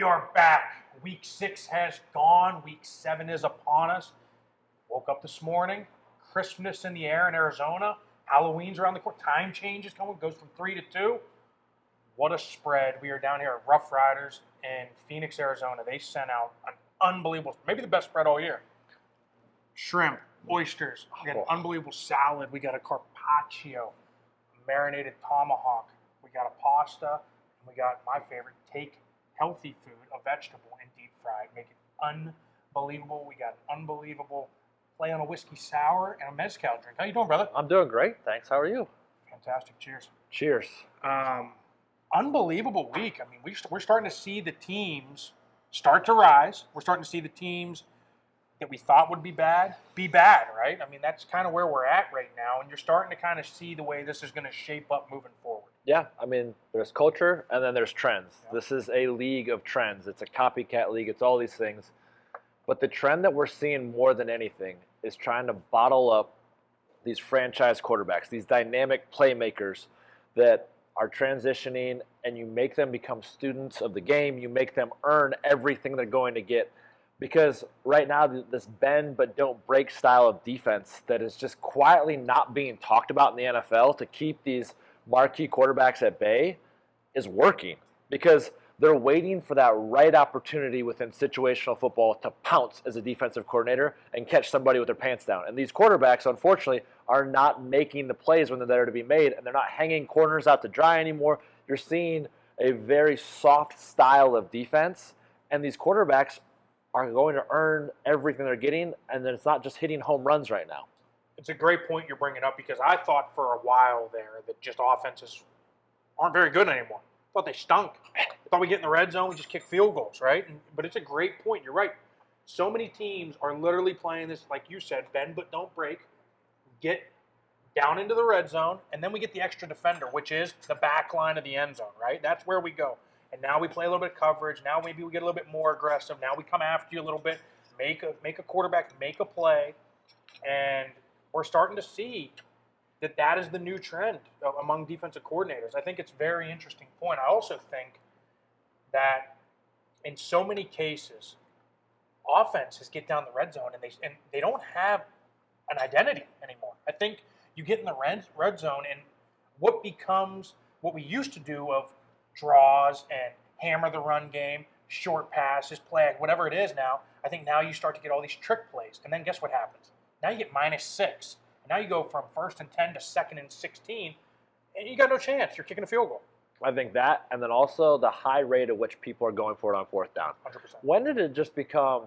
We are back. Week 6 has gone. Week 7 is upon us. Woke up this morning. Christmas in the air in Arizona. Halloween's around the corner. Time change is coming. Goes from 3 to 2. What a spread. We are down here at Rough Riders in Phoenix, Arizona. They sent out an unbelievable, maybe the best spread all year. Shrimp, oysters. We got an unbelievable salad. We got a carpaccio, marinated tomahawk. We got a pasta. And we got my favorite, take healthy food, a vegetable, and deep fried. Make it unbelievable. We got an unbelievable play on a whiskey sour and a mezcal drink. How you doing, brother? I'm doing great, thanks. How are you? Fantastic. Cheers. Cheers. Unbelievable week. I mean, we're starting to see the teams start to rise. We're starting to see the teams that we thought would be bad, right? I mean, that's kind of where we're at right now, and you're starting to kind of see the way this is going to shape up moving forward. Yeah, I mean, there's culture and then there's trends. Yeah. This is a league of trends. It's a copycat league. It's all these things. But the trend that we're seeing more than anything is trying to bottle up these franchise quarterbacks, these dynamic playmakers that are transitioning, and you make them become students of the game. You make them earn everything they're going to get. Because right now, this bend but don't break style of defense that is just quietly not being talked about in the NFL to keep these marquee quarterbacks at bay is working. Because they're waiting for that right opportunity within situational football to pounce as a defensive coordinator and catch somebody with their pants down. And these quarterbacks, unfortunately, are not making the plays when they're there to be made, and they're not hanging corners out to dry anymore. You're seeing a very soft style of defense, and these quarterbacks are going to earn everything they're getting, and then it's not just hitting home runs right now. It's a great point you're bringing up, because I thought for a while there that just offenses aren't very good anymore. I thought they stunk. I thought we get in the red zone, we just kick field goals, right? But it's a great point. You're right. So many teams are literally playing this, like you said, bend but don't break. Get down into the red zone, and then we get the extra defender, which is the back line of the end zone, right? That's where we go. And now we play a little bit of coverage. Now maybe we get a little bit more aggressive. Now we come after you a little bit, make a quarterback make a play, and we're starting to see that is the new trend among defensive coordinators. I think it's a very interesting point. I also think that in so many cases, offenses get down the red zone and they don't have an identity anymore. I think you get in the red zone, and what we used to do of draws and hammer the run game, short passes, play, whatever it is now, I think now you start to get all these trick plays. And then guess what happens? Now you get -6. Now you go from 1st and 10 to 2nd and 16, and you got no chance. You're kicking a field goal. I think that, and then also the high rate at which people are going for it on 4th down. 100%. When did it just become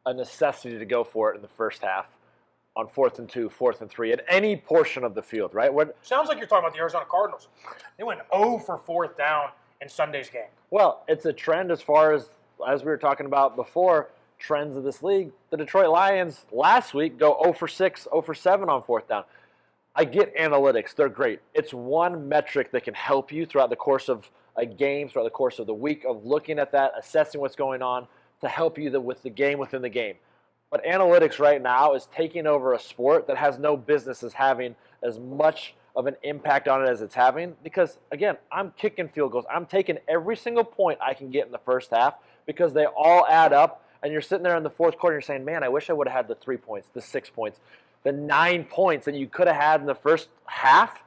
a necessity to go for it in the first half on 4th and 2, 4th and 3, at any portion of the field, right? Sounds like you're talking about the Arizona Cardinals. They went 0 for 4th down in Sunday's game. Well, it's a trend as far as we were talking about before, trends of this league. The Detroit Lions last week go 0 for 6, 0 for 7 on 4th down. I get analytics. They're great. It's one metric that can help you throughout the course of a game, throughout the course of the week, of looking at that, assessing what's going on to help you with the game within the game. But analytics right now is taking over a sport that has no business as having as much of an impact on it as it's having. Because, again, I'm kicking field goals. I'm taking every single point I can get in the first half because they all add up. And you're sitting there in the 4th quarter and you're saying, man, I wish I would have had the 3 points, the 6 points, the 9 points that you could have had in the first half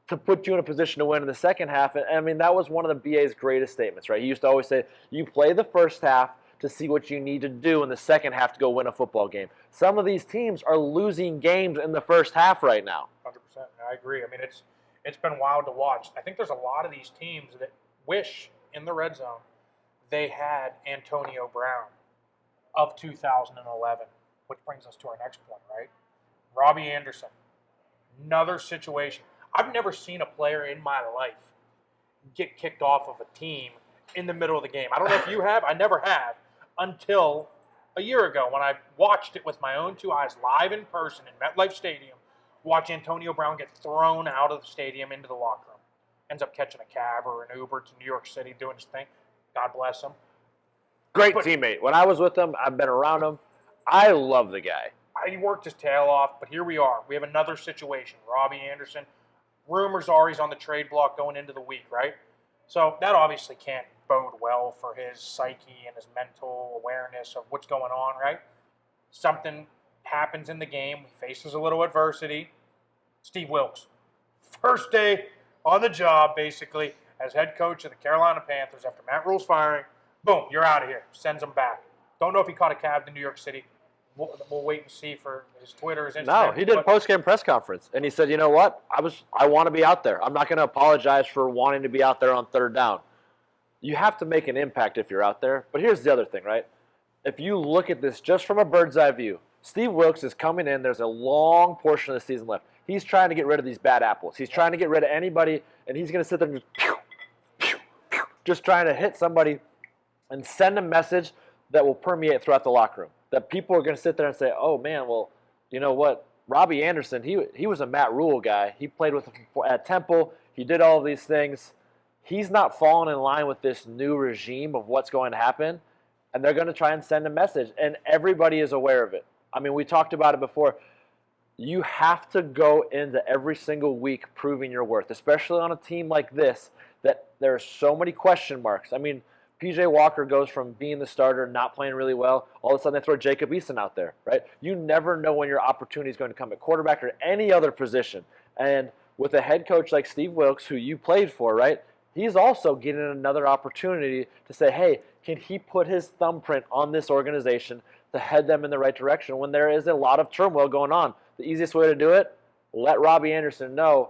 to put you in a position to win in the second half. And, I mean, that was one of the BA's greatest statements, right? He used to always say, you play the first half to see what you need to do in the second half to go win a football game. Some of these teams are losing games in the first half right now. 100%. I agree. I mean, it's been wild to watch. I think there's a lot of these teams that wish in the red zone they had Antonio Brown of 2011, which brings us to our next point, right? Robbie Anderson, another situation. I've never seen a player in my life get kicked off of a team in the middle of the game. I don't know if you have. I never have until a year ago when I watched it with my own 2 eyes live in person in MetLife Stadium, watch Antonio Brown get thrown out of the stadium into the locker room. Ends up catching a cab or an Uber to New York City doing his thing. God bless him. Great teammate. When I was with him, I've been around him. I love the guy. He worked his tail off, but here we are. We have another situation. Robbie Anderson. Rumors are he's on the trade block going into the week, right? So that obviously can't bode well for his psyche and his mental awareness of what's going on, right? Something happens in the game, he faces a little adversity. Steve Wilkes, first day on the job, basically, as head coach of the Carolina Panthers after Matt Rule's firing. Boom, you're out of here. Sends him back. Don't know if he caught a cab to New York City. We'll wait and see for his Twitter, his Instagram. No, he did a post-game press conference, and he said, you know what? I want to be out there. I'm not going to apologize for wanting to be out there on third down. You have to make an impact if you're out there. But here's the other thing, right? If you look at this just from a bird's eye view, Steve Wilkes is coming in. There's a long portion of the season left. He's trying to get rid of these bad apples. He's trying to get rid of anybody, and he's going to sit there and just pew, pew, pew, just trying to hit somebody and send a message that will permeate throughout the locker room. That people are going to sit there and say, oh, man, well, you know what? Robbie Anderson, he was a Matt Rule guy. He played with him at Temple. He did all of these things. He's not falling in line with this new regime of what's going to happen, and they're going to try and send a message, and everybody is aware of it. I mean, we talked about it before. You have to go into every single week proving your worth, especially on a team like this that there are so many question marks. I mean, P.J. Walker goes from being the starter, not playing really well, all of a sudden they throw Jacob Eason out there, right? You never know when your opportunity is going to come at quarterback or any other position. And with a head coach like Steve Wilkes, who you played for, right, he's also getting another opportunity to say, hey, can he put his thumbprint on this organization to head them in the right direction when there is a lot of turmoil going on? The easiest way to do it, let Robbie Anderson know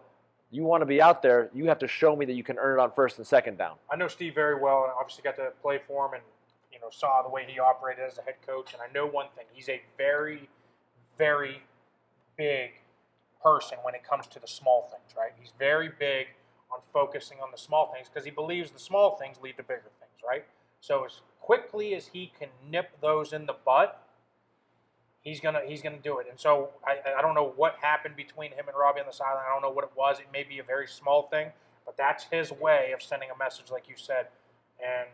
you want to be out there, you have to show me that you can earn it on first and second down. I know Steve very well, and obviously got to play for him and saw the way he operated as a head coach. And I know one thing, he's a very, very big person when it comes to the small things, right? He's very big on focusing on the small things because he believes the small things lead to bigger things, right? So as quickly as he can nip those in the butt, he's gonna do it. And so I don't know what happened between him and Robbie on the sideline. I don't know what it was. It may be a very small thing, but that's his way of sending a message, like you said. And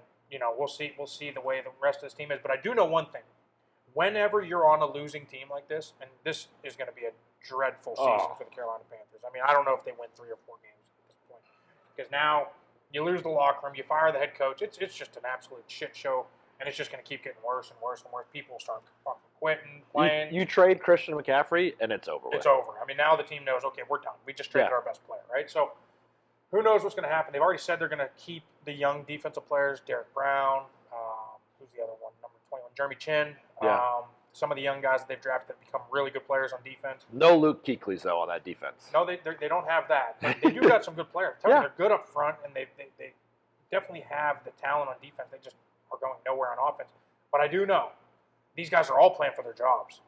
we'll see the way the rest of this team is. But I do know one thing: whenever you're on a losing team like this, and this is going to be a dreadful season for the Carolina Panthers. I mean, I don't know if they win 3 or 4 games at this point, because now you lose the locker room, you fire the head coach. It's just an absolute shit show. And it's just going to keep getting worse and worse and worse. People will start fucking quitting, playing. You trade Christian McCaffrey, and it's over. It's over. I mean, now the team knows, okay, we're done. We just traded our best player, right? So who knows what's going to happen? They've already said they're going to keep the young defensive players, Derek Brown, who's the other one, number 21, Jeremy Chin. Some of the young guys that they've drafted have become really good players on defense. No Luke Kuechly's, though, on that defense. No, they don't have that. But they do got some good players. They're good up front, and they definitely have the talent on defense. They just are going nowhere on offense. But I do know these guys are all playing for their jobs.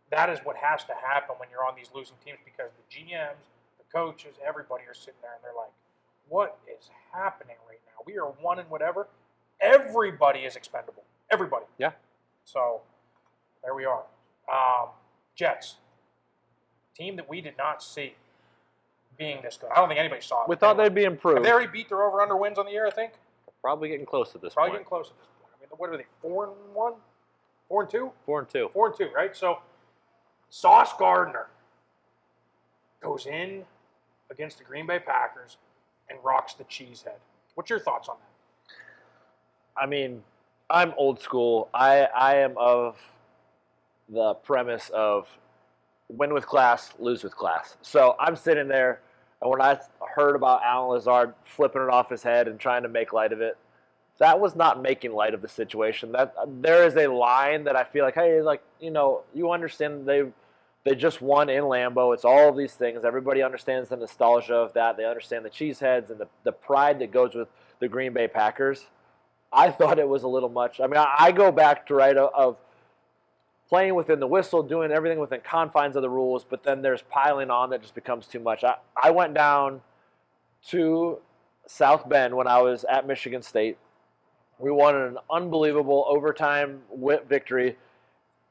That is what has to happen when you're on these losing teams, because the GMs, the coaches, everybody are sitting there and they're like, what is happening right now? We are one and whatever. Everybody is expendable. Everybody. Yeah. So there we are. Jets. Team that we did not see being this good. I don't think anybody saw it. We thought they'd be improved. Have they already beat their over-under wins on the year, I think? Probably getting close at this Probably point. getting close at this point. I mean, what are they, 4-1? 4-2? 4-2. 4-2, right? So Sauce Gardner goes in against the Green Bay Packers and rocks the cheesehead. What's your thoughts on that? I mean, I'm old school. I am of the premise of win with class, lose with class. So I'm sitting there, and when I heard about Alan Lazard flipping it off his head and trying to make light of it, that was not making light of the situation. That there is a line that I feel like, hey, you understand they just won in Lambeau. It's all of these things. Everybody understands the nostalgia of that. They understand the cheeseheads and the pride that goes with the Green Bay Packers. I thought it was a little much. I mean, I go back to of playing within the whistle, doing everything within confines of the rules, but then there's piling on that just becomes too much. I went down to South Bend when I was at Michigan State. We won an unbelievable overtime victory,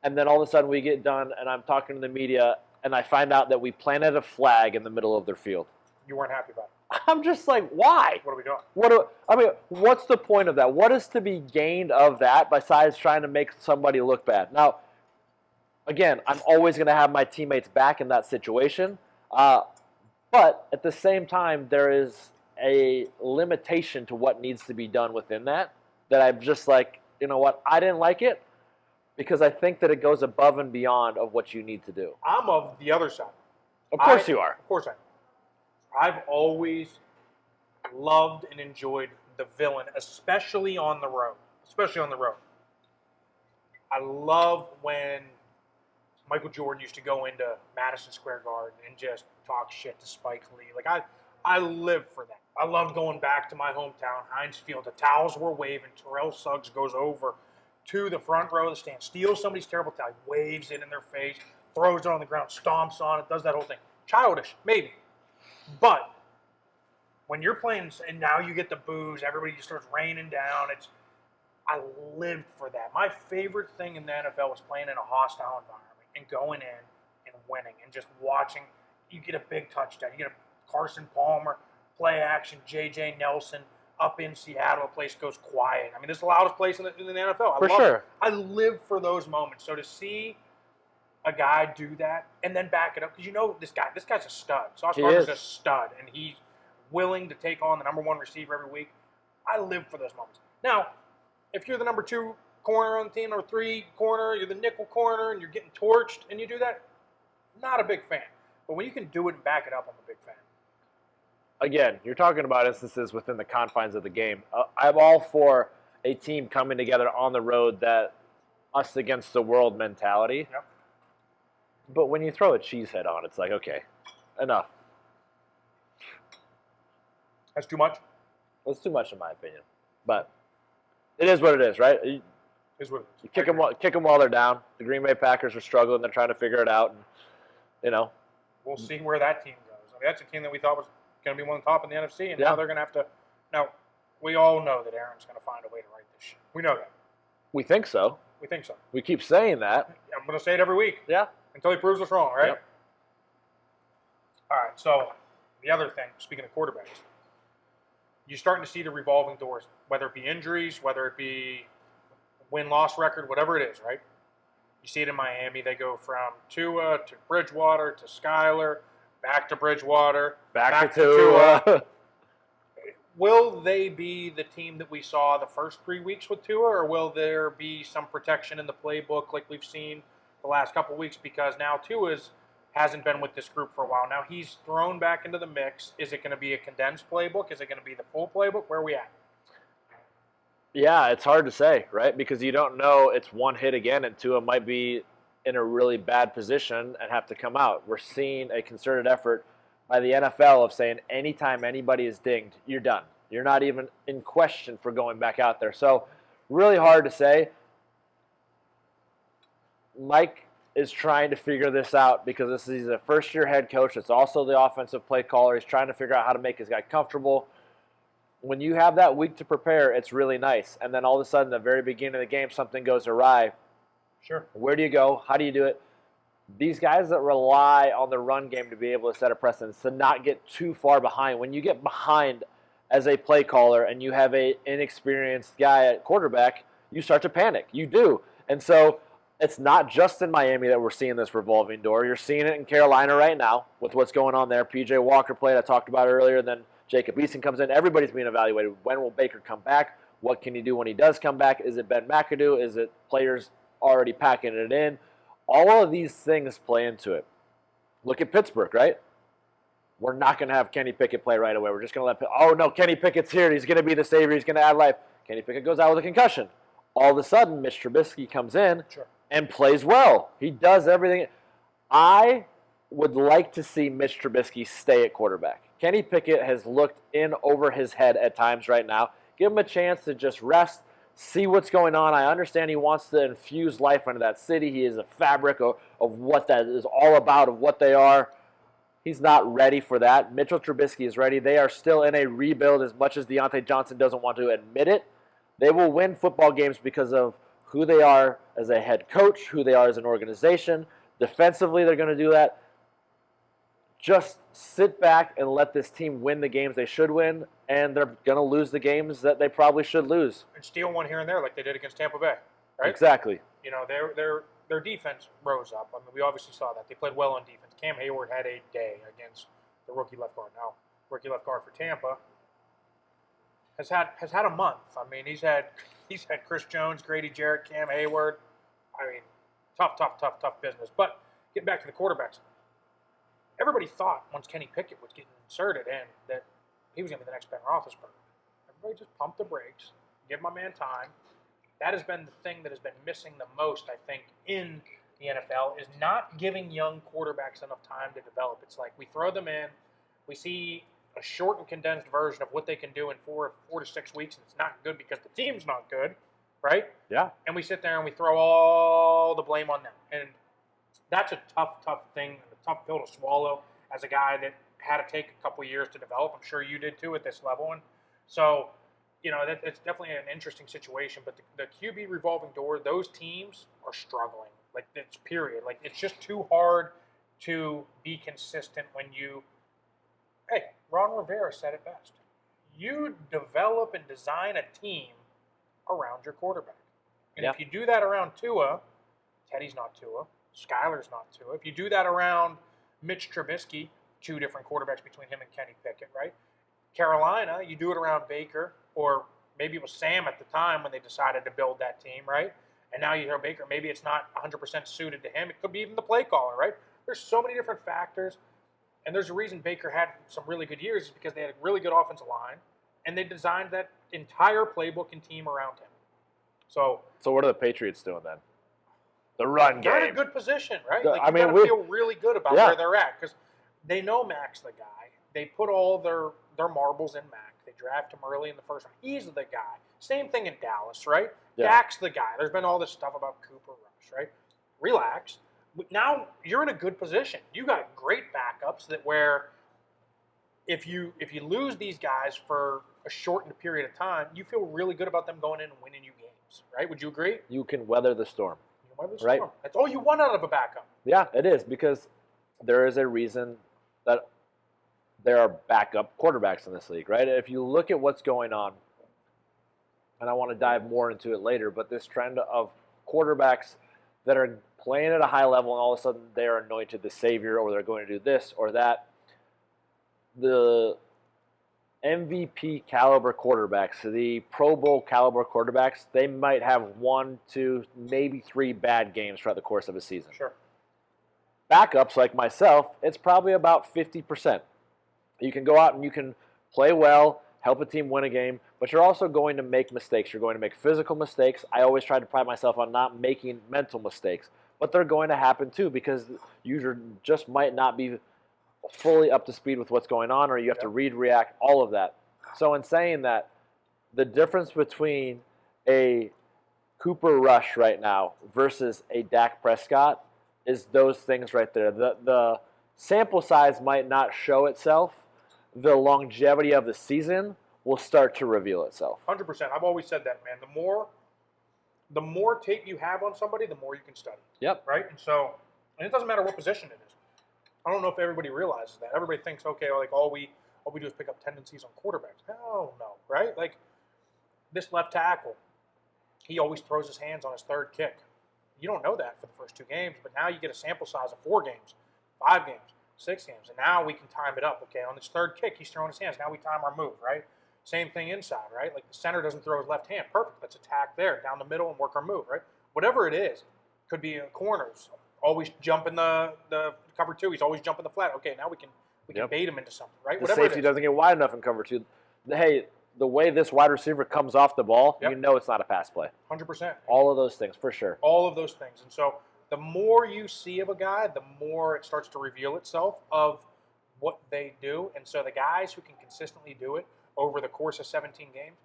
and then all of a sudden we get done, and I'm talking to the media, and I find out that we planted a flag in the middle of their field. You weren't happy about it. I'm just like, why? What are we doing? What's the point of that? What is to be gained of that besides trying to make somebody look bad? Now, again, I'm always going to have my teammates back in that situation, but at the same time, there is a limitation to what needs to be done within that. that I'm just like, you know what, I didn't like it because I think that it goes above and beyond of what you need to do. I'm of the other side. Of course you are. Of course I am. I've always loved and enjoyed the villain, especially on the road. Especially on the road. I love when Michael Jordan used to go into Madison Square Garden and just talk shit to Spike Lee. Like, I live for that. I loved going back to my hometown, Heinz Field. The towels were waving. Terrell Suggs goes over to the front row of the stand, steals somebody's terrible towel, waves it in their face, throws it on the ground, stomps on it, does that whole thing. Childish, maybe. But when you're playing and now you get the boos, everybody just starts raining down. I lived for that. My favorite thing in the NFL was playing in a hostile environment and going in and winning and just watching. You get a big touchdown. You get a Carson Palmer, play action, J.J. Nelson up in Seattle. The place goes quiet. I mean, this is the loudest place in the NFL. For sure. It. I live for those moments. So to see a guy do that and then back it up, because you know this guy's a stud. Sauce Gardner's a stud, and he's willing to take on the number one receiver every week. I live for those moments. Now, if you're the number 2 corner on the team, or 3 corner, you're the nickel corner, and you're getting torched, and you do that, not a big fan. But when you can do it and back it up, I'm a big fan. Again, you're talking about instances within the confines of the game. I'm all for a team coming together on the road, that us against the world mentality. Yep. But when you throw a cheesehead on, it's like, okay, enough. That's too much? It's too much in my opinion. But it is what it is, right? You kick them while they're down. The Green Bay Packers are struggling. They're trying to figure it out. And, you know. We'll see where that team goes. I mean, that's a team that we thought was going to be one of the top in the NFC, and now they're going to have to. Now, we all know that Aaron's going to find a way to right this ship. We know that. We think so. We think so. We keep saying that. I'm going to say it every week. Yeah. Until he proves us wrong, right? Yep. All right, so the other thing, speaking of quarterbacks, you're starting to see the revolving doors, whether it be injuries, whether it be win-loss record, whatever it is, right? You see it in Miami. They go from Tua to Bridgewater to Skyler, back to Bridgewater, back to Tua. Will they be the team that we saw the first 3 weeks with Tua, or will there be some protection in the playbook like we've seen the last couple of weeks? Because now Tua hasn't been with this group for a while. Now he's thrown back into the mix. Is it going to be a condensed playbook? Is it going to be the full playbook? Where are we at? Yeah, it's hard to say, right? Because you don't know. It's one hit again, and Tua might be in a really bad position and have to come out. We're seeing a concerted effort by the NFL of saying anytime anybody is dinged, you're done. You're not even in question for going back out there. So really hard to say. Mike is trying to figure this out because he's a first-year head coach. It's also the offensive play caller. He's trying to figure out how to make his guy comfortable. When you have that week to prepare, it's really nice. And then all of a sudden, at the very beginning of the game, something goes awry. Sure. Where do you go? How do you do it? These guys that rely on the run game to be able to set a precedence, to not get too far behind. When you get behind as a play caller and you have an inexperienced guy at quarterback, you start to panic. You do. And so it's not just in Miami that we're seeing this revolving door. You're seeing it in Carolina right now with what's going on there. P.J. Walker played, I talked about earlier. Then Jacob Eason comes in. Everybody's being evaluated. When will Baker come back? What can he do when he does come back? Is it Ben McAdoo? Is it players already packing it in? All of these things play into it. Look at Pittsburgh, right? We're not going to have Kenny Pickett play right away. We're just going to oh, no, Kenny Pickett's here. He's going to be the savior. He's going to add life. Kenny Pickett goes out with a concussion. All of a sudden, Mitch Trubisky comes in and plays well. He does everything. I would like to see Mitch Trubisky stay at quarterback. Kenny Pickett has looked in over his head at times right now. Give him a chance to just rest, see what's going on. I understand he wants to infuse life into that city. He is a fabric of what that is all about, of what they are. He's not ready for that. Mitchell Trubisky is ready. They are still in a rebuild as much as Deontay Johnson doesn't want to admit it. They will win football games because of who they are as a head coach, who they are as an organization. Defensively, they're going to do that. Just sit back and let this team win the games they should win, and they're going to lose the games that they probably should lose. And steal one here and there like they did against Tampa Bay, right? Exactly. You know, their defense rose up. I mean, we obviously saw that. They played well on defense. Cam Hayward had a day against the rookie left guard. Now, rookie left guard for Tampa, has had a month. I mean, he's had Chris Jones, Grady Jarrett, Cam Hayward. I mean, tough business. But getting back to the quarterbacks, everybody thought once Kenny Pickett was getting inserted in that he was going to be the next Ben Roethlisberger. Everybody just pumped the brakes, give my man time. That has been the thing that has been missing the most, I think, in the NFL is not giving young quarterbacks enough time to develop. It's like we throw them in, we see a short and condensed version of what they can do in 4 to 6 weeks, and it's not good because the team's not good, right? Yeah. And we sit there and we throw all the blame on them. And that's a tough thing, and a tough pill to swallow as a guy that had to take a couple years to develop. I'm sure you did too at this level. And so, it's definitely an interesting situation. But the QB revolving door, those teams are struggling. Like, it's period. Like, it's just too hard to be consistent when hey, Ron Rivera said it best. You develop and design a team around your quarterback. And if you do that around Tua, Teddy's not Tua, Skyler's not Tua. If you do that around Mitch Trubisky, 2 different quarterbacks between him and Kenny Pickett, right? Carolina, you do it around Baker, or maybe it was Sam at the time when they decided to build that team, right? And now you hear Baker, maybe it's not 100% suited to him. It could be even the play caller, right? There's so many different factors. And there's a reason Baker had some really good years is because they had a really good offensive line, and they designed that entire playbook and team around him. So what are the Patriots doing then? The run game. They're in a good position, right? Like, I mean, gotta feel really good about where they're at because they know Mac's the guy. They put all their marbles in Mac. They draft him early in the first round. He's the guy. Same thing in Dallas, right? Yeah. Dak's the guy. There's been all this stuff about Cooper Rush, right? Relax. Now you're in a good position. You got great backups that where if you lose these guys for a shortened period of time, you feel really good about them going in and winning you games, right? Would you agree? You can weather the storm. You can weather the right? storm. That's all you want out of a backup. Yeah, it is, because there is a reason that there are backup quarterbacks in this league, right? If you look at what's going on, and I want to dive more into it later, but this trend of quarterbacks that are playing at a high level and all of a sudden they're anointed the savior or they're going to do this or that. The MVP caliber quarterbacks, the Pro Bowl caliber quarterbacks, they might have 1, 2, maybe 3 bad games throughout the course of a season. Sure. Backups like myself, it's probably about 50%. You can go out and you can play well, help a team win a game, but you're also going to make mistakes. You're going to make physical mistakes. I always try to pride myself on not making mental mistakes, but they're going to happen too because you just might not be fully up to speed with what's going on, or you have to read, react, all of that. So in saying that, the difference between a Cooper Rush right now versus a Dak Prescott is those things right there. The sample size might not show itself. The longevity of the season will start to reveal itself. 100%. I've always said that, man. The more tape you have on somebody, the more you can study. Yep. Right? And it doesn't matter what position it is. I don't know if everybody realizes that. Everybody thinks, okay, like all we do is pick up tendencies on quarterbacks. Hell no, right? Like this left tackle, he always throws his hands on his third kick. You don't know that for the first 2 games, but now you get a sample size of 4 games, 5 games, 6 games, and now we can time it up. Okay, on this third kick, he's throwing his hands. Now we time our move, right? Same thing inside, right? Like the center doesn't throw his left hand. Perfect. Let's attack there, down the middle, and work our move, right? Whatever it is, could be corners. Always jump in the cover 2. He's always jumping the flat. Okay, now we can bait him into something, right? The safety doesn't get wide enough in cover 2. Hey, the way this wide receiver comes off the ball, you know it's not a pass play. 100%. All of those things, for sure. All of those things. And so the more you see of a guy, the more it starts to reveal itself of what they do. And so the guys who can consistently do it over the course of 17 games,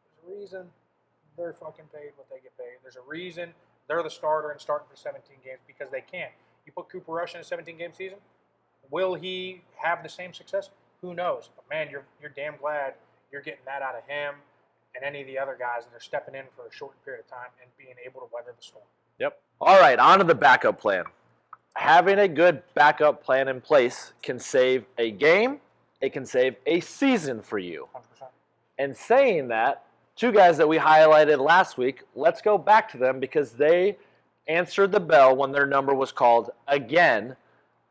there's a reason they're fucking paid what they get paid. There's a reason they're the starter and starting for 17 games because they can. You put Cooper Rush in a 17-game season, will he have the same success? Who knows? But man, you're damn glad you're getting that out of him and any of the other guys that are stepping in for a short period of time and being able to weather the storm. Yep. All right, on to the backup plan. Having a good backup plan in place can save a game. It can save a season for you. 100%. And saying that, 2 guys that we highlighted last week, let's go back to them because they answered the bell when their number was called again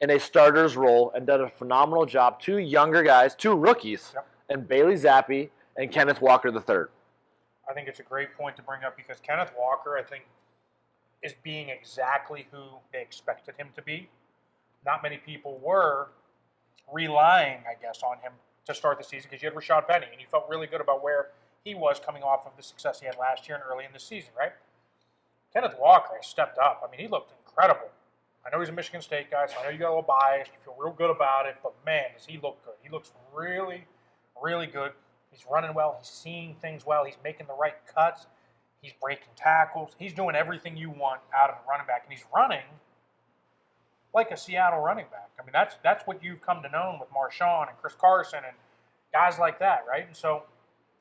in a starter's role and did a phenomenal job. 2 younger guys, 2 rookies, and Bailey Zappi and Kenneth Walker III. I think it's a great point to bring up because Kenneth Walker, I think, is being exactly who they expected him to be. Not many people were relying, I guess, on him to start the season because you had Rashad Penny, and you felt really good about where he was coming off of the success he had last year and early in the season, right? Kenneth Walker has stepped up. I mean, he looked incredible. I know he's a Michigan State guy, so I know you got a little bias. You feel real good about it, but man, does he look good. He looks really, really good. He's running well. He's seeing things well. He's making the right cuts. He's breaking tackles. He's doing everything you want out of a running back, and he's running like a Seattle running back. I mean, that's what you've come to know with Marshawn and Chris Carson and guys like that, right? And so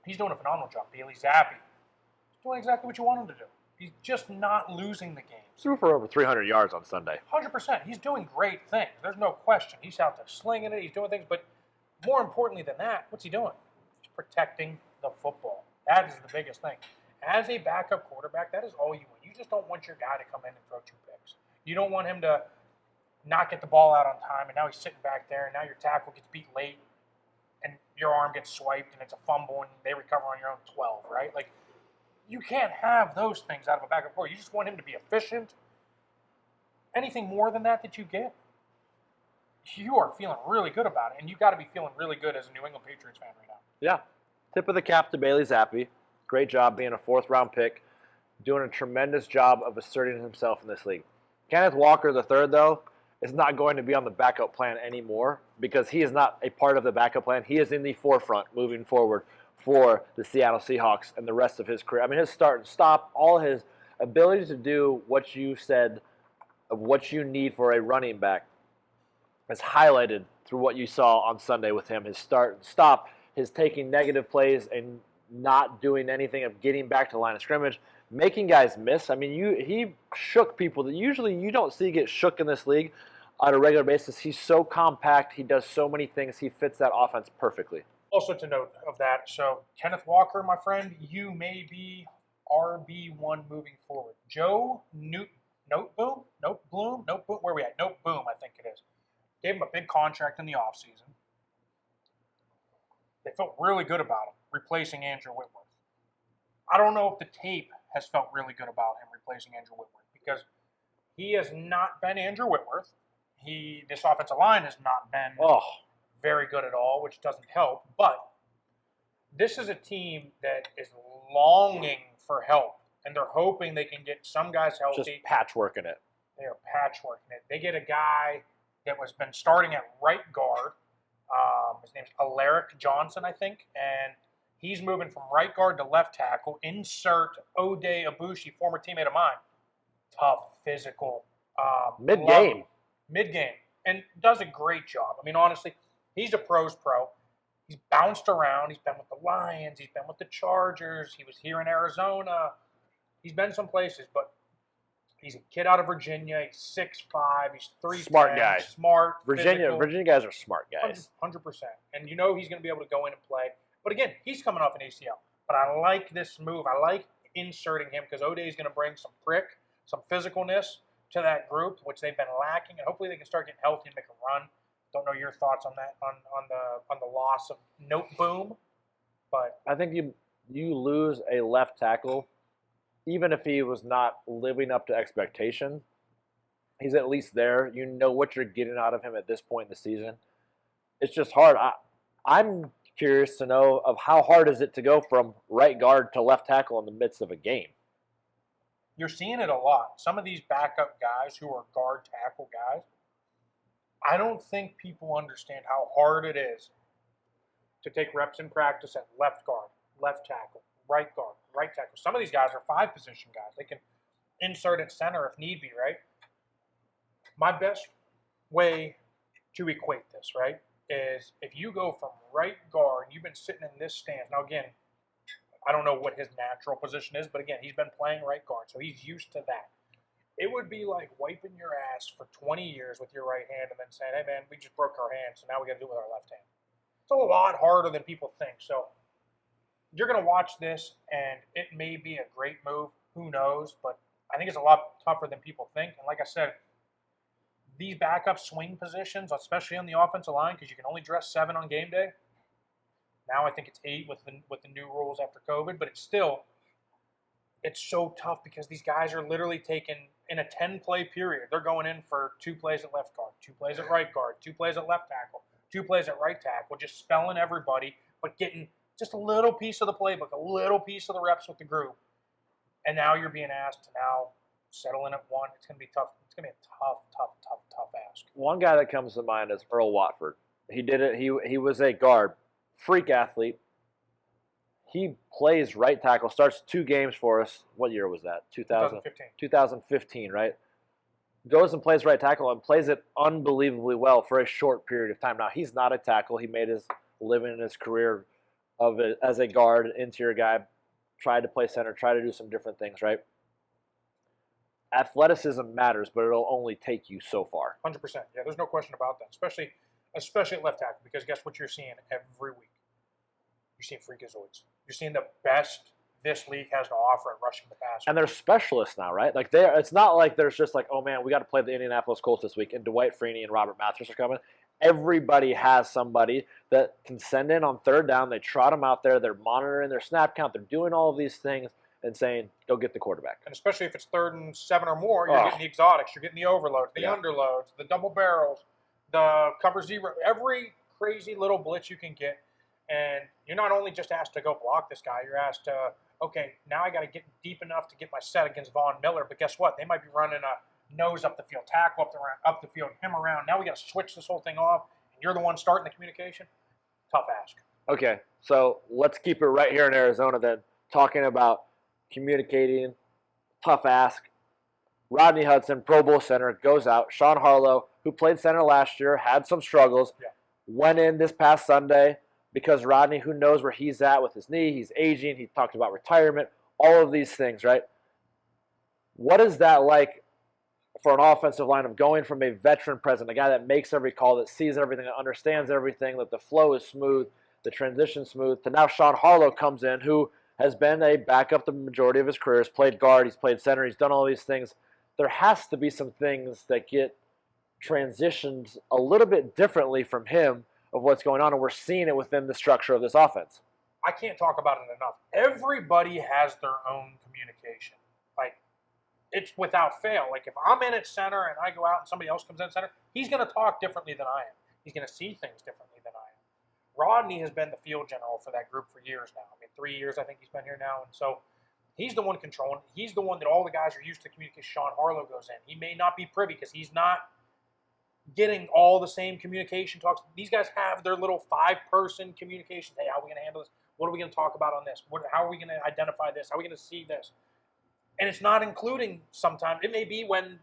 he's doing a phenomenal job. Bailey Zappi, he's doing exactly what you want him to do. He's just not losing the games. Threw for over 300 yards on Sunday. 100%. He's doing great things. There's no question. He's out there slinging it. He's doing things. But more importantly than that, what's he doing? He's protecting the football. That is the biggest thing. As a backup quarterback, that is all you want. You just don't want your guy to come in and throw 2 picks. You don't want him to not get the ball out on time, and now he's sitting back there, and now your tackle gets beat late, and your arm gets swiped, and it's a fumble, and they recover on your own 12, right? Like, you can't have those things out of a backup quarterback. You just want him to be efficient. Anything more than that you get, you are feeling really good about it, and you got to be feeling really good as a New England Patriots fan right now. Yeah. Tip of the cap to Bailey Zappi. Great job being a 4th-round pick, doing a tremendous job of asserting himself in this league. Kenneth Walker III, though, is not going to be on the backup plan anymore because he is not a part of the backup plan. He is in the forefront moving forward for the Seattle Seahawks and the rest of his career. I mean, his start and stop, all his ability to do what you said of what you need for a running back is highlighted through what you saw on Sunday with him. His start and stop, his taking negative plays and not doing anything of getting back to the line of scrimmage, making guys miss. I mean, he shook people that usually you don't see get shook in this league on a regular basis. He's so compact. He does so many things. He fits that offense perfectly. Also to note of that, so Kenneth Walker, my friend, you may be RB1 moving forward. Joe Noteboom, where are we at? Noteboom, I think it is. Gave him a big contract in the offseason. They felt really good about him, replacing Andrew Whitworth. I don't know if the tape has felt really good about him replacing Andrew Whitworth because he has not been Andrew Whitworth. This offensive line has not been very good at all, which doesn't help. But this is a team that is longing for help, and they're hoping they can get some guys healthy. Just patchworking it. They are patchworking it. They get a guy that was been starting at right guard. His name's Alaric Johnson, I think, and he's moving from right guard to left tackle. Insert Ode Abushi, former teammate of mine. Tough, physical. Mid-game, and does a great job. I mean, honestly, he's a pro's pro. He's bounced around. He's been with the Lions. He's been with the Chargers. He was here in Arizona. He's been some places, but he's a kid out of Virginia. He's 6'5". He's 3'10". Smart guy. Smart. Virginia guys are smart guys. 100%. And you know he's going to be able to go in and play. But again, he's coming off an ACL. But I like this move. I like inserting him because O'Day is going to bring some some physicalness to that group, which they've been lacking. And hopefully they can start getting healthy and make a run. Don't know your thoughts on that, on the loss of Noteboom. But I think you lose a left tackle, even if he was not living up to expectation. He's at least there. You know what you're getting out of him at this point in the season. It's just hard. I'm curious to know of how hard is it to go from right guard to left tackle in the midst of a game. You're seeing it a lot. Some of these backup guys who are guard tackle guys, I don't think people understand how hard it is to take reps in practice at left guard, left tackle, right guard, right tackle. Some of these guys are 5-position guys. They can insert at center if need be, right? My best way to equate this, right, is if you go from right guard, you've been sitting in this stance. Now, again, I don't know what his natural position is, but again, he's been playing right guard, so he's used to that. It would be like wiping your ass for 20 years with your right hand and then saying, hey, man, we just broke our hand, so now we got to do it with our left hand. It's a lot harder than people think. So you're going to watch this, and it may be a great move. Who knows? But I think it's a lot tougher than people think. And like I said, these backup swing positions, especially on the offensive line, because you can only dress 7 on game day, Now I think it's 8 with the new rules after COVID, but it's so tough because these guys are literally taking in a 10-play period. They're going in for 2 plays at left guard, 2 plays at right guard, 2 plays at left tackle, 2 plays at right tackle, just spelling everybody, but getting just a little piece of the playbook, a little piece of the reps with the group. And now you're being asked to now settle in at 1. It's going to be tough. It's going to be a tough ask. One guy that comes to mind is Earl Watford. He did it. He was a guard, freak athlete. He plays right tackle, starts 2 games for us. What year was that? 2015. 2015, right? Goes and plays right tackle and plays it unbelievably well for a short period of time. Now, he's not a tackle. He made his living in his career of it as a guard, interior guy, tried to play center, tried to do some different things, right? Athleticism matters, but it'll only take you so far. 100%. Yeah, there's no question about that, especially at left tackle, because guess what you're seeing every week? You're seeing freakazoids. You're seeing the best this league has to offer at rushing the passer. And they're specialists now, right? Like it's not like there's just like, oh man, we got to play the Indianapolis Colts this week, and Dwight Freeney and Robert Mathis are coming. Everybody has somebody that can send in on third down. They trot them out there. They're monitoring their snap count. They're doing all of these things and saying, go get the quarterback. And especially if it's 3rd and 7 or more, you're getting the exotics. You're getting the overloads, the underloads, the double barrels, the cover zero, every crazy little blitz you can get. And you're not only just asked to go block this guy, you're asked to, okay, now I got to get deep enough to get my set against Von Miller. But guess what? They might be running a nose up the field, tackle up the field, him around. Now we got to switch this whole thing off, and you're the one starting the communication. Tough ask. Okay, so let's keep it right here in Arizona then, talking about communicating, tough ask. Rodney Hudson, Pro Bowl center, goes out. Sean Harlow, who played center last year, had some struggles, went in this past Sunday because Rodney, who knows where he's at with his knee, he's aging, he talked about retirement, all of these things, right? What is that like for an offensive line of going from a veteran present, a guy that makes every call, that sees everything, that understands everything, that the flow is smooth, the transition smooth, to now Sean Harlow comes in, who has been a backup the majority of his career, has played guard, he's played center, he's done all these things. There has to be some things that get transitioned a little bit differently from him of what's going on, and we're seeing it within the structure of this offense. I can't talk about it enough. Everybody has their own communication. Like, it's without fail. Like, if I'm in at center and I go out and somebody else comes in at center, he's going to talk differently than I am. He's going to see things differently than I am. Rodney has been the field general for that group for years now. I mean, 3 years I think he's been here now. And so he's the one controlling. He's the one that all the guys are used to communicate. Sean Harlow goes in. He may not be privy because he's not getting all the same communication talks. These guys have their little 5-person communications. Hey, how are we going to handle this? What are we going to talk about on this? How are we going to identify this? How are we going to see this? And it's not including sometimes. It may be when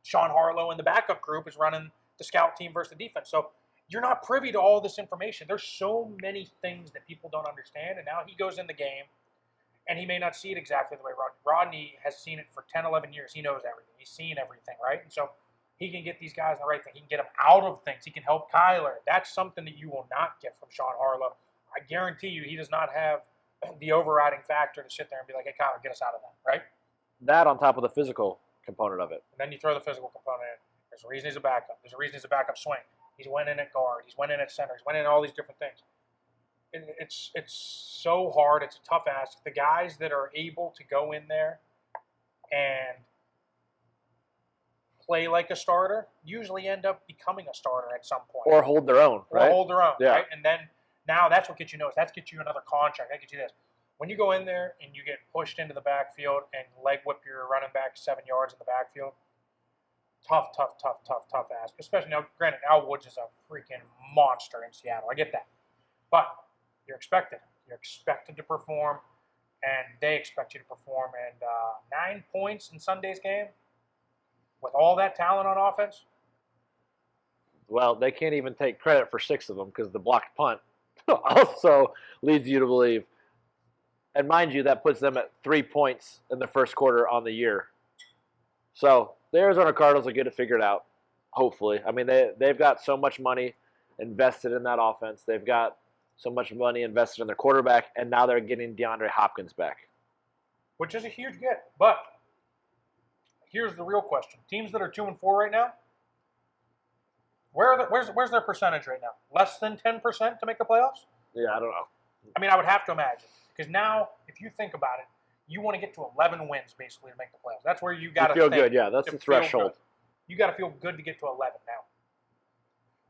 Sean Harlow and the backup group is running the scout team versus the defense. So you're not privy to all this information. There's so many things that people don't understand. And now he goes in the game, and he may not see it exactly the way Rodney has seen it for 10, 11 years. He knows everything. He's seen everything, right? And so he can get these guys the right thing. He can get them out of things. He can help Kyler. That's something that you will not get from Sean Harlow. I guarantee you he does not have the overriding factor to sit there and be like, hey, Kyler, get us out of that, right? That on top of the physical component of it. And then you throw the physical component in. There's a reason he's a backup. There's a reason he's a backup swing. He's went in at guard. He's went in at center. He's went in all these different things. And it's so hard. It's a tough ask. The guys that are able to go in there and play like a starter usually end up becoming a starter at some point. Or hold their own, right? Or hold their own, Yeah. right? And then now that's what gets you noticed. That gets you another contract. That gets you this. When you go in there and you get pushed into the backfield and leg whip your running back 7 yards in the backfield, tough ask. Especially now, granted, Al Woods is a freaking monster in Seattle. I get that. But you're expected. You're expected to perform, and they expect you to perform. And 9 points in Sunday's game with all that talent on offense? Well, they can't even take credit for 6 of them because the blocked punt also leads you to believe. And mind you, that puts them at 3 points in the first quarter on the year. So the Arizona Cardinals will get it figured out, hopefully. I mean, they've got so much money invested in that offense. They've got so much money invested in their quarterback, and now they're getting DeAndre Hopkins back. Which is a huge get. But here's the real question. Teams that are 2-4 right now, where's their percentage right now? Less than 10% to make the playoffs? Yeah, I don't know. I mean, I would have to imagine. Because now, if you think about it, you want to get to 11 wins, basically, to make the playoffs. That's where you got to feel good, yeah. That's the threshold. You got to feel good to get to 11 now.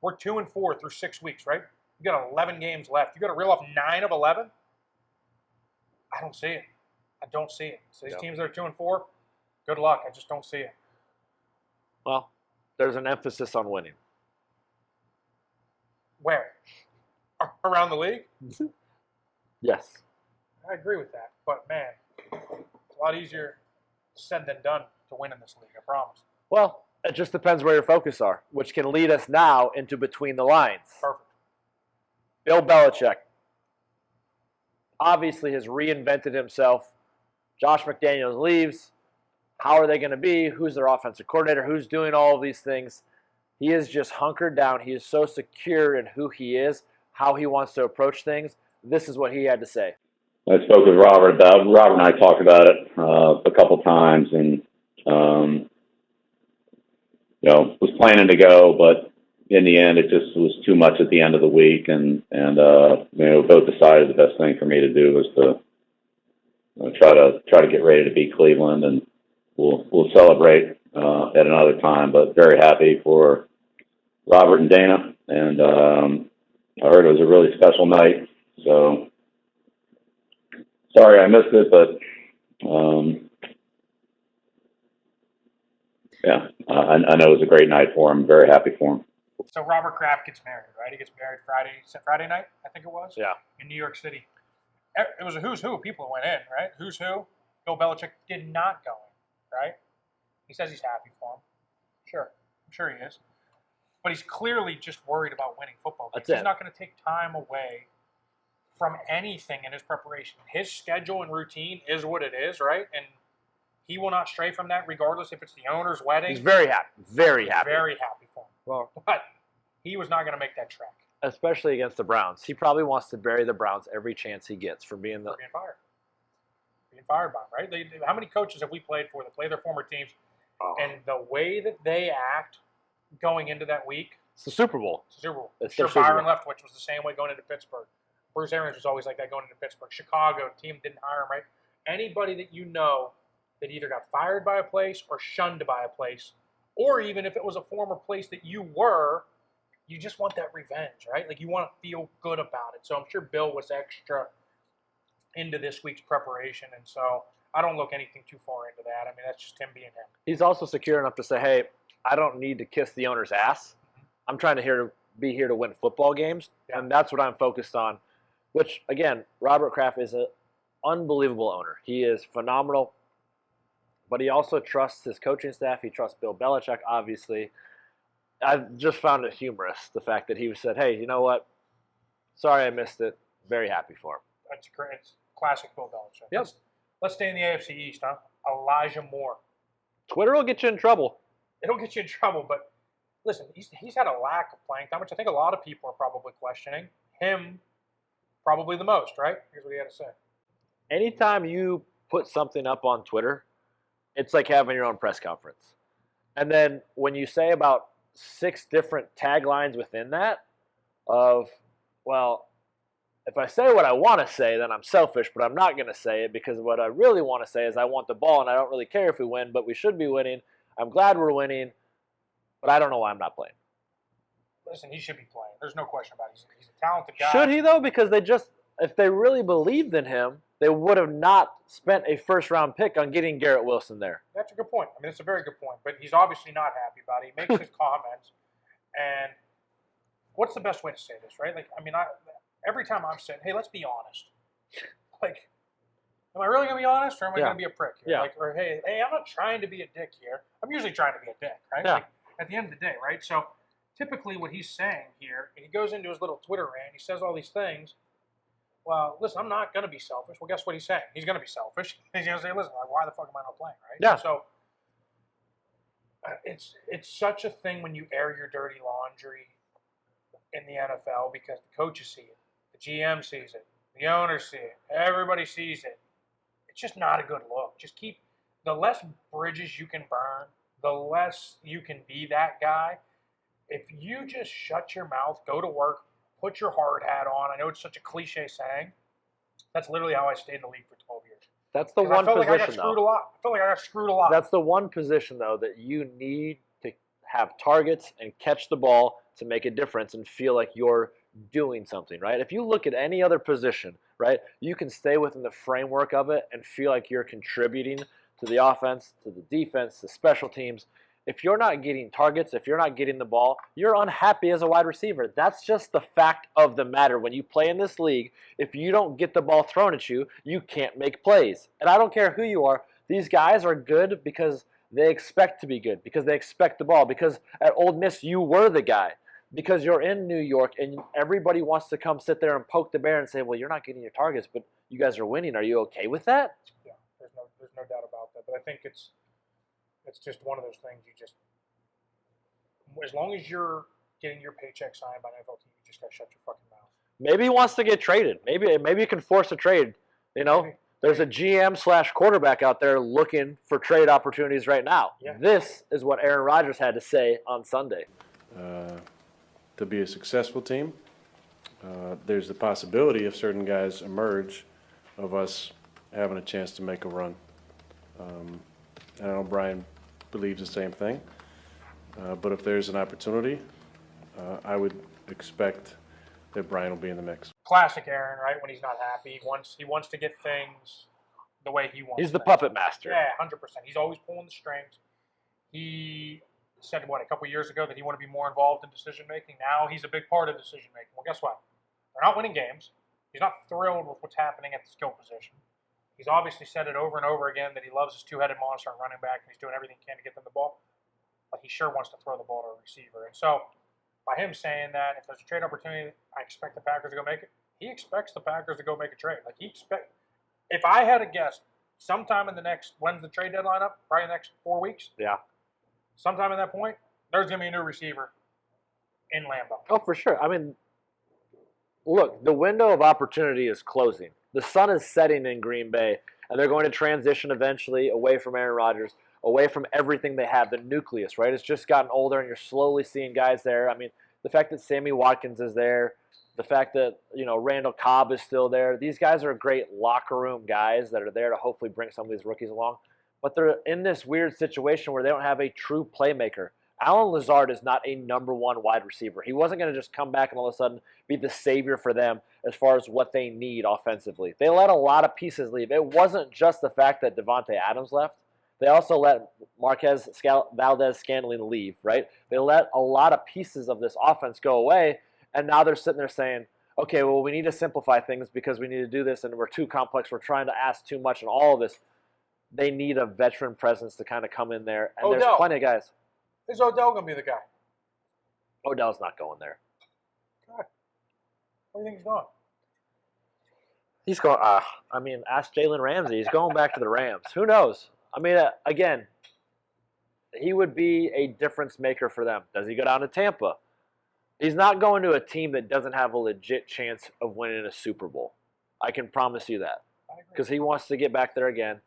We're 2-4 through 6 weeks, right? You got 11 games left. You got to reel off 9 of 11? I don't see it. I don't see it. So these teams that are 2-4, good luck. I just don't see it. Well, there's an emphasis on winning. Where? Around the league? Yes. I agree with that. But, man, it's a lot easier said than done to win in this league, I promise. Well, it just depends where your focus are, which can lead us now into between the lines. Perfect. Bill Belichick obviously has reinvented himself. Josh McDaniels leaves. How are they going to be? Who's their offensive coordinator? Who's doing all of these things? He is just hunkered down. He is so secure in who he is, how he wants to approach things. This is what he had to say. I spoke with Robert about it. Robert and I talked about it a couple times, and was planning to go, but in the end, it just was too much at the end of the week, and both decided the best thing for me to do was to try to get ready to beat Cleveland, and we'll celebrate at another time. But very happy for Robert and Dana, and I heard it was a really special night. So sorry I missed it, but I know it was a great night for him. Very happy for him. So Robert Kraft gets married, right? He gets married Friday night, I think it was. Yeah. In New York City. It was a who's who of people that went in, right? Who's who? Bill Belichick did not go in, right? He says he's happy for him. Sure. I'm sure he is. But he's clearly just worried about winning football games. He's not going to take time away from anything in his preparation. His schedule and routine is what it is, right? And he will not stray from that regardless if it's the owner's wedding. He's very happy. Very happy. Very happy for him. Well, but he was not going to make that trek. Especially against the Browns. He probably wants to bury the Browns every chance he gets for being fired. Being fired by him, right? How many coaches have we played for that play their former teams? Oh. And the way that they act going into that week. It's the Super Bowl. It's the Super Bowl. It's sure, Byron Leftwich was the same way going into Pittsburgh. Bruce Arians was always like that going into Pittsburgh. Chicago, team didn't hire him, right? Anybody that you know that either got fired by a place or shunned by a place, or even if it was a former place that you were, you just want that revenge, right? Like you want to feel good about it. So I'm sure Bill was extra into this week's preparation, and so I don't look anything too far into that. I mean, that's just him being him. He's also secure enough to say, hey, I don't need to kiss the owner's ass. I'm trying to be here to win football games, and that's what I'm focused on, which, again, Robert Kraft is an unbelievable owner. He is phenomenal, but he also trusts his coaching staff. He trusts Bill Belichick, obviously. I just found it humorous, the fact that he said, hey, you know what? Sorry I missed it. Very happy for him. That's great. It's classic Bill Belichick. Yep. Let's stay in the AFC East, huh? Elijah Moore. Twitter will get you in trouble. It'll get you in trouble, but listen, he's had a lack of playing time, which I think a lot of people are probably questioning. Him, probably the most, right? Here's what he had to say. Anytime you put something up on Twitter, it's like having your own press conference. And then when you say about 6 different taglines within that of, well, if I say what I want to say, then I'm selfish, but I'm not going to say it because what I really want to say is I want the ball and I don't really care if we win, but we should be winning. I'm glad we're winning, but I don't know why I'm not playing. Listen, he should be playing. There's no question about it. He's a talented guy. Should he, though? Because if they really believed in him, they would have not spent a first-round pick on getting Garrett Wilson there. That's a good point. I mean, it's a very good point. But he's obviously not happy about it. He makes his comments. And what's the best way to say this, right? Like, I mean, every time I've said, hey, let's be honest. Like, am I really going to be honest, or am I going to be a prick here? Yeah. Like, or, hey, I'm not trying to be a dick here. I'm usually trying to be a dick, right? Yeah. Like, at the end of the day, right? So, typically what he's saying here, and he goes into his little Twitter rant, he says all these things. Well, listen, I'm not going to be selfish. Well, guess what he's saying? He's going to be selfish. He's going to say, listen, like, why the fuck am I not playing, right? Yeah. So, it's such a thing when you air your dirty laundry in the NFL because the coaches see it, the GM sees it, the owners see it, everybody sees it. It's just not a good look. Just the less bridges you can burn, the less you can be that guy. If you just shut your mouth, go to work, put your hard hat on. I know it's such a cliche saying. That's literally how I stayed in the league for 12 years. That's the 'Cause one I felt position, like I got screwed a lot. I felt like I got screwed a lot. That's the one position, though, that you need to have targets and catch the ball to make a difference and feel like you're doing something, right? If you look at any other position, right, you can stay within the framework of it and feel like you're contributing to the offense, to the defense, to special teams. If you're not getting targets, if you're not getting the ball, you're unhappy as a wide receiver. That's just the fact of the matter. When you play in this league, if you don't get the ball thrown at you, you can't make plays. And I don't care who you are. These guys are good because they expect to be good, because they expect the ball, because at Ole Miss you were the guy, because you're in New York and everybody wants to come sit there and poke the bear and say, well, you're not getting your targets, but you guys are winning. Are you okay with that? Yeah, there's no doubt about that. But I think it's just one of those things you just, as long as you're getting your paycheck signed by an NFL team, you just got to shut your fucking mouth. Maybe he wants to get traded. Maybe you can force a trade. You know, Maybe. There's a GM/quarterback out there looking for trade opportunities right now. Yeah. This is what Aaron Rodgers had to say on Sunday. To be a successful team, there's the possibility if certain guys emerge of us having a chance to make a run. I know Brian believes the same thing, but if there's an opportunity, I would expect that Brian will be in the mix. Classic Aaron, right? When he's not happy, he wants to get things the way he wants. He's the things. puppet master. Yeah, 100%. He's always pulling the strings. He said a couple years ago that he wanted to be more involved in decision making. Now he's a big part of decision making. Well, guess what? They're not winning games. He's not thrilled with what's happening at the skill position. He's obviously said it over and over again that he loves his two-headed monster and running back, and he's doing everything he can to get them the ball. But he sure wants to throw the ball to a receiver. And so, by him saying that, if there's a trade opportunity, I expect the Packers to go make it. He expects the Packers to go make a trade. If I had to guess, sometime in the next, when's the trade deadline up? Probably the next 4 weeks. Yeah. Sometime at that point, there's going to be a new receiver in Lambeau. Oh, for sure. I mean, look, the window of opportunity is closing. The sun is setting in Green Bay, and they're going to transition eventually away from Aaron Rodgers, away from everything they have, the nucleus, right? It's just gotten older, and you're slowly seeing guys there. I mean, the fact that Sammy Watkins is there, the fact that, Randall Cobb is still there. These guys are great locker room guys that are there to hopefully bring some of these rookies along. But they're in this weird situation where they don't have a true playmaker. Allen Lazard is not a number one wide receiver. He wasn't going to just come back and all of a sudden be the savior for them as far as what they need offensively. They let a lot of pieces leave. It wasn't just the fact that Devontae Adams left. They also let Marquez Valdez-Scantling leave, right? They let a lot of pieces of this offense go away, and now they're sitting there saying, okay, well, we need to simplify things because we need to do this, and we're too complex. We're trying to ask too much and all of this. They need a veteran presence to kind of come in there, and there's plenty of guys. Is Odell going to be the guy? Odell's not going there. God. Where do you think he's going? He's going, ask Jalen Ramsey. He's going back to the Rams. Who knows? I mean, again, he would be a difference maker for them. Does he go down to Tampa? He's not going to a team that doesn't have a legit chance of winning a Super Bowl. I can promise you that. Because he wants to get back there again.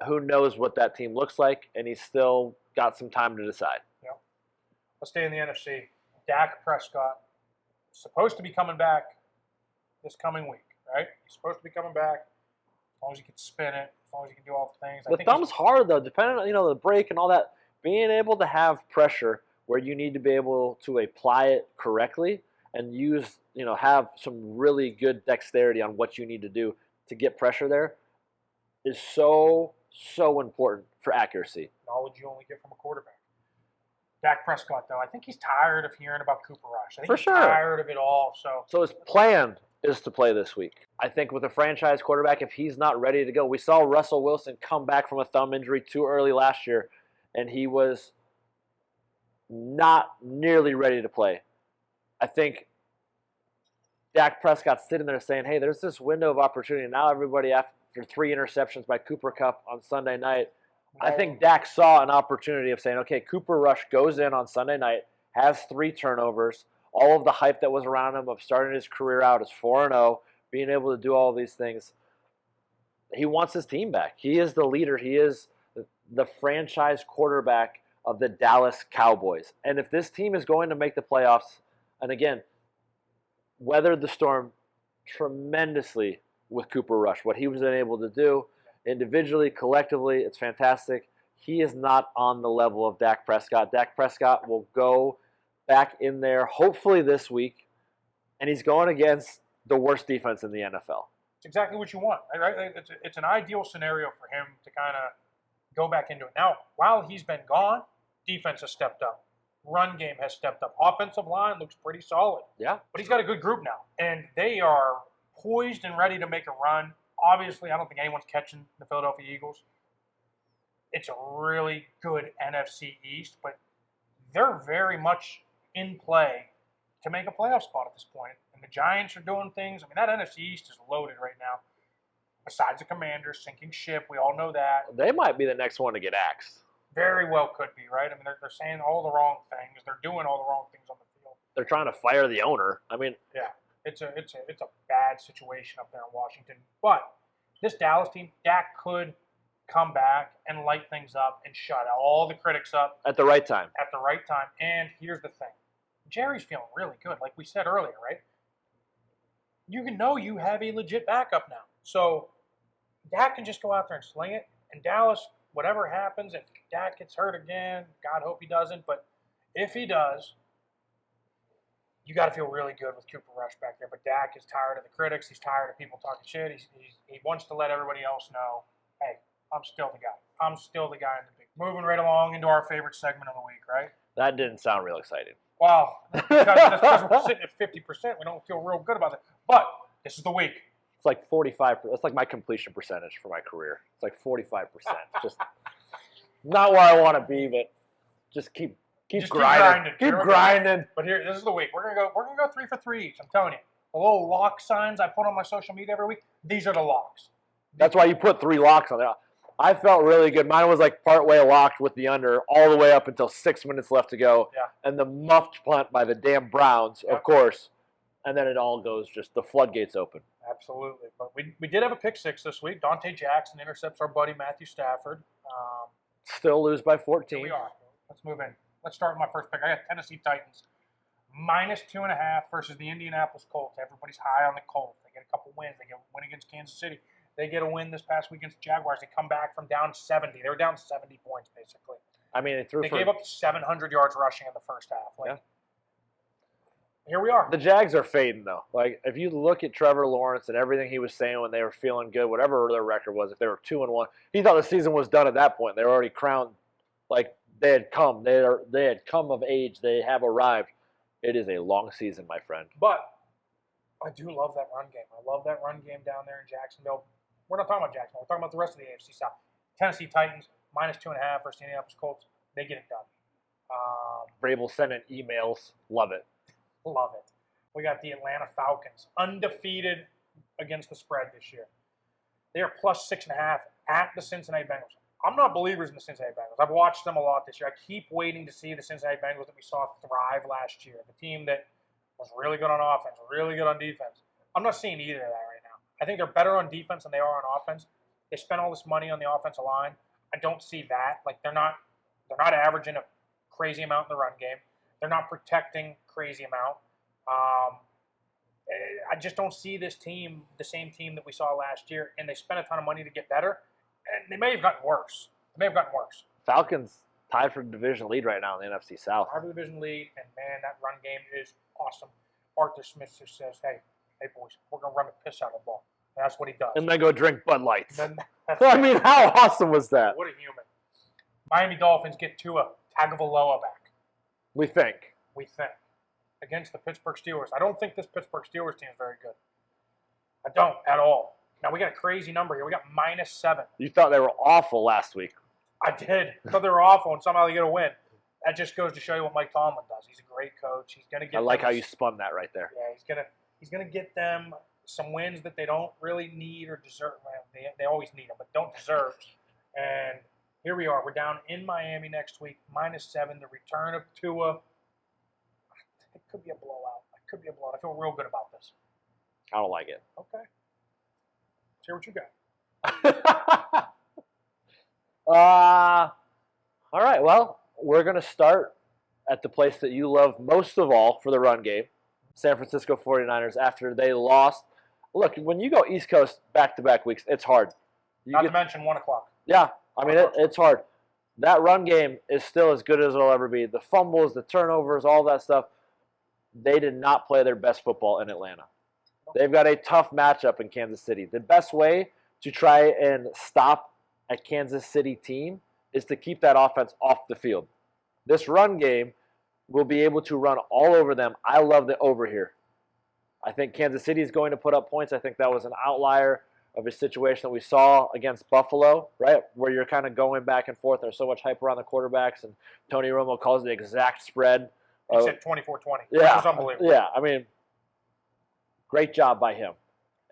Who knows what that team looks like, and he's still got some time to decide. Yeah. Let's stay in the NFC. Dak Prescott supposed to be coming back this coming week, right? He's supposed to be coming back as long as he can spin it, as long as he can do all the things. The thumb's hard, though, depending on the break and all that. Being able to have pressure where you need to be able to apply it correctly and use, have some really good dexterity on what you need to do to get pressure there is so important for accuracy. Knowledge you only get from a quarterback. Dak Prescott, though, I think he's tired of hearing about Cooper Rush. I think For he's sure. tired of it all. So his plan is to play this week. I think with a franchise quarterback, if he's not ready to go, we saw Russell Wilson come back from a thumb injury too early last year, and he was not nearly ready to play. I think Dak Prescott's sitting there saying, hey, there's this window of opportunity. Now everybody, after 3 interceptions by Cooper Kupp on Sunday night, I think Dak saw an opportunity of saying, okay, Cooper Rush goes in on Sunday night, has 3 turnovers, all of the hype that was around him of starting his career out as 4-0, being able to do all these things. He wants his team back. He is the leader. He is the franchise quarterback of the Dallas Cowboys. And if this team is going to make the playoffs, and again, weathered the storm tremendously with Cooper Rush. What he was able to do individually, collectively, it's fantastic. He is not on the level of Dak Prescott. Dak Prescott will go back in there hopefully this week, and he's going against the worst defense in the NFL. It's exactly what you want, right? It's an ideal scenario for him to kind of go back into it. Now, while he's been gone, defense has stepped up. Run game has stepped up. Offensive line looks pretty solid. Yeah. But he's got a good group now, and they are poised and ready to make a run. Obviously, I don't think anyone's catching the Philadelphia Eagles. It's a really good NFC East, but they're very much in play to make a playoff spot at this point. And the Giants are doing things. I mean, that NFC East is loaded right now. Besides the Commanders, sinking ship, we all know that. They might be the next one to get axed. Very well could be, right? I mean, they're saying all the wrong things. They're doing all the wrong things on the field. They're trying to fire the owner. I mean, Yeah, it's a bad situation up there in Washington. But this Dallas team, Dak could come back and light things up and shut all the critics up at the right time. at the right time. And here's the thing. Jerry's feeling really good, like we said earlier, right? You can know you have a legit backup now. So Dak can just go out there and sling it. And Dallas, whatever happens, if Dak gets hurt again, God hope he doesn't, but if he does, you got to feel really good with Cooper Rush back there. But Dak is tired of the critics. He's tired of people talking shit. He wants to let everybody else know, hey, I'm still the guy. I'm still the guy in the big. Moving right along into our favorite segment of the week, right? That didn't sound real exciting. Well, because we're sitting at 50%, we don't feel real good about it. But this is the week. It's like 45%. That's like my completion percentage for my career. It's like 45%. Just not where I want to be, but just keep grinding. Keep grinding. But here, this is the week. We're gonna go 3 for 3 each. I'm telling you. The little lock signs I put on my social media every week, these are the locks. That's why you put 3 locks on there. I felt really good. Mine was like partway locked with the under all the way up until 6 minutes left to go. Yeah. And the muffed punt by the damn Browns, Yeah. of course. And then it all goes, just the floodgates open. Absolutely. But we did have a pick 6 this week. Dante Jackson intercepts our buddy Matthew Stafford. Still lose by 14. Here we are. Let's move in. Let's start with my first pick. I got Tennessee Titans. -2.5 versus the Indianapolis Colts. Everybody's high on the Colts. They get a couple wins. They get a win against Kansas City. They get a win this past week against Jaguars. They come back from down 70. They were down 70 points, basically. I mean, They gave up 700 yards rushing in the first half. Yeah. Here we are. The Jags are fading, though. Like, if you look at Trevor Lawrence and everything he was saying when they were feeling good, whatever their record was, if they were 2-1, he thought the season was done at that point. They were already crowned. Like, they had come. They had come of age. They have arrived. It is a long season, my friend. But I do love that run game. I love that run game down there in Jacksonville. We're not talking about Jacksonville. We're talking about the rest of the AFC South. Tennessee Titans, -2.5 versus the Indianapolis Colts. They get it done. Vrabel sending emails. Love it. Love it. We got the Atlanta Falcons, undefeated against the spread this year. They are +6.5 at the Cincinnati Bengals. I'm not believers in the Cincinnati Bengals. I've watched them a lot this year. I keep waiting to see the Cincinnati Bengals that we saw thrive last year. The team that was really good on offense, really good on defense. I'm not seeing either of that right now. I think they're better on defense than they are on offense. They spent all this money on the offensive line. I don't see that. Like they're not averaging a crazy amount in the run game. They're not protecting crazy amount. I just don't see this team, the same team that we saw last year, and they spent a ton of money to get better, and they may have gotten worse. Falcons tied for the division lead right now in the NFC South. Our division lead, and man, that run game is awesome. Arthur Smith just says, hey boys, we're going to run the piss out of the ball. And that's what he does. And then go drink Bud Lights. Then I mean, how awesome was that? What a human. Miami Dolphins get Tua Tagovailoa back. We think. Against the Pittsburgh Steelers. I don't think this Pittsburgh Steelers team is very good. I don't at all. Now, we got a crazy number here. We got -7. You thought they were awful last week. I did. I thought they were awful, and somehow they get a win. That just goes to show you what Mike Tomlin does. He's a great coach. He's going to get. I like how you spun that right there. Yeah, he's gonna get them some wins that they don't really need or deserve. Well, they always need them, but don't deserve. And here we are. We're down in Miami next week. -7. The return of Tua. It could be a blowout. I feel real good about this. I don't like it. Okay. Let's hear what you got. All right, well, we're going to start at the place that you love most of all for the run game, San Francisco 49ers after they lost. Look, when you go East Coast back-to-back weeks, it's hard. Not to mention 1 o'clock. Yeah, I mean, it's hard. That run game is still as good as it'll ever be. The fumbles, the turnovers, all that stuff, they did not play their best football in Atlanta. They've got a tough matchup in Kansas City. The best way to try and stop a Kansas City team is to keep that offense off the field. This run game will be able to run all over them. I love the over here. I think Kansas City is going to put up points. I think that was an outlier of a situation that we saw against Buffalo, right, where you're kind of going back and forth. There's so much hype around the quarterbacks, and Tony Romo calls the exact spread. He said 24-20, yeah, which was unbelievable. Yeah, I mean, great job by him.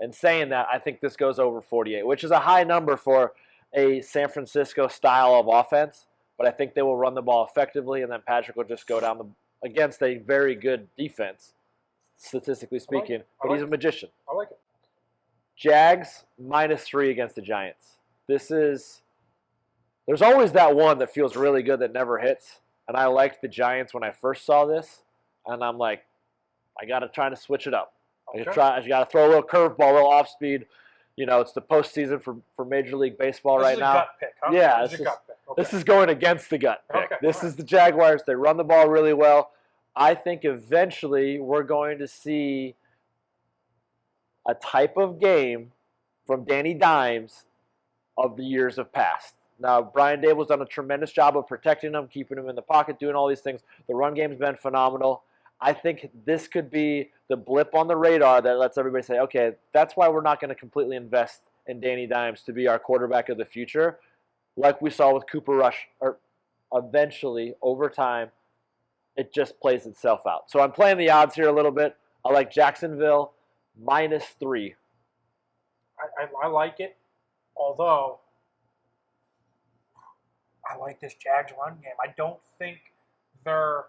And saying that, I think this goes over 48, which is a high number for a San Francisco style of offense. But I think they will run the ball effectively, and then Patrick will just go down against a very good defense, statistically speaking. But he's a magician. I like it. Jags -3 against the Giants. There's always that one that feels really good that never hits. And I liked the Giants when I first saw this. And I'm like, I got to try to switch it up. I got to throw a little curveball, a little off speed. You know, it's the postseason for Major League Baseball right now. This is a gut pick, huh? Yeah, this is a gut pick. Okay. This is going against the gut pick. Okay, This is the Jaguars. They run the ball really well. I think eventually we're going to see a type of game from Danny Dimes of the years of past. Now, Brian Dable's done a tremendous job of protecting him, keeping him in the pocket, doing all these things. The run game's been phenomenal. I think this could be the blip on the radar that lets everybody say, okay, that's why we're not going to completely invest in Danny Dimes to be our quarterback of the future, like we saw with Cooper Rush. Or eventually, over time, it just plays itself out. So I'm playing the odds here a little bit. I like Jacksonville -3. I like it, although I like this Jags run game. I don't think they're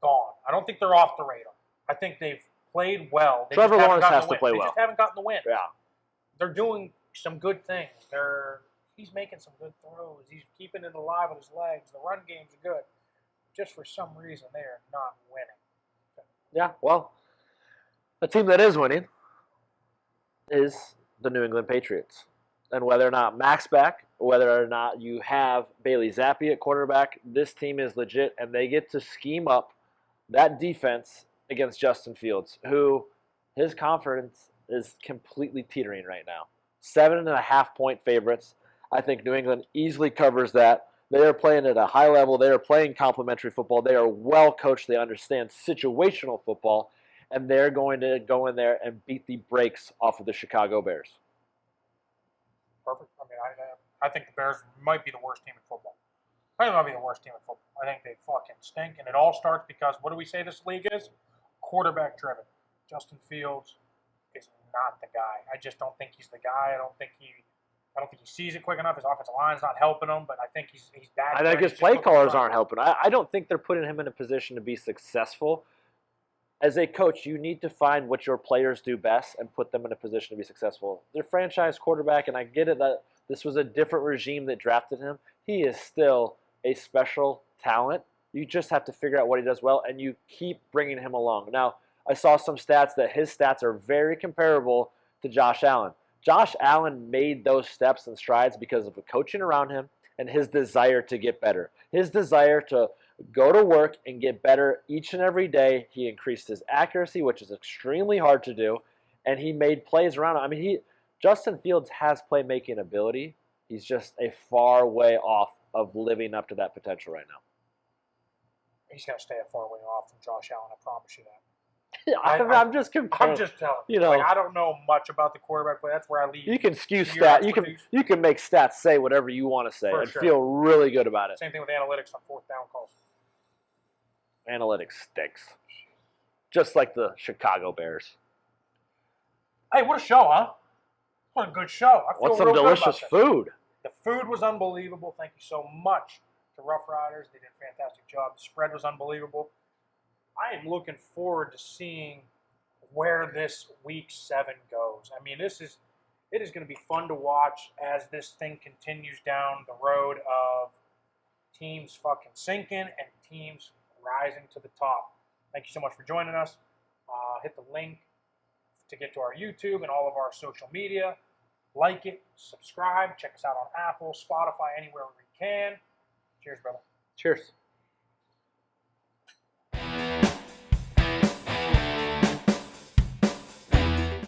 gone. I don't think they're off the radar. I think they've played well. They Trevor just Lawrence has to win. play They well. just haven't gotten the win. Yeah. They're doing some good things. He's making some good throws. He's keeping it alive with his legs. The run game's good. Just for some reason, they are not winning. Yeah, well, a team that is winning is the New England Patriots. And whether or not Mac's back, whether or not you have Bailey Zappi at quarterback, this team is legit, and they get to scheme up that defense against Justin Fields, who his confidence is completely teetering right now. 7.5-point favorites. I think New England easily covers that. They are playing at a high level. They are playing complementary football. They are well coached. They understand situational football, and they're going to go in there and beat the brakes off of the Chicago Bears. Perfect. I mean, I think the Bears might be the worst team in football. I think they might be the worst team in football. I think they fucking stink, and it all starts because what do we say this league is? Quarterback driven. Justin Fields is not the guy. I just don't think he's the guy. I don't think he sees it quick enough. His offensive line's not helping him, but I think he's bad. I think his play callers aren't helping. I don't think they're putting him in a position to be successful. As a coach, you need to find what your players do best and put them in a position to be successful. They're franchise quarterback, and I get it that this was a different regime that drafted him. He is still a special talent. You just have to figure out what he does well, and you keep bringing him along. Now, I saw some stats that his stats are very comparable to Josh Allen. Josh Allen made those steps and strides because of the coaching around him and his desire to get better. His desire to go to work and get better each and every day. He increased his accuracy, which is extremely hard to do, and he made plays around him. I mean, Justin Fields has playmaking ability. He's just a far way off of living up to that potential right now. He's going to stay a far way off from Josh Allen, I promise you that. I'm just comparing. I'm just telling you know, I don't know much about the quarterback play. That's where I leave. You can skew stats. You can make stats say whatever you want to say and feel really good about it. Same thing with analytics on fourth down calls. Analytics stinks. Just like the Chicago Bears. Hey, what a show, huh? What a good show. I feel What's some real delicious good about food? The food was unbelievable. Thank you so much to Rough Riders. They did a fantastic job. The spread was unbelievable. I am looking forward to seeing where this week 7 goes. I mean, it is going to be fun to watch as this thing continues down the road of teams fucking sinking and teams rising to the top. Thank you so much for joining us. Hit the link to get to our YouTube and all of our social media. Like it, subscribe, check us out on Apple, Spotify, anywhere we can. Cheers, brother. Cheers.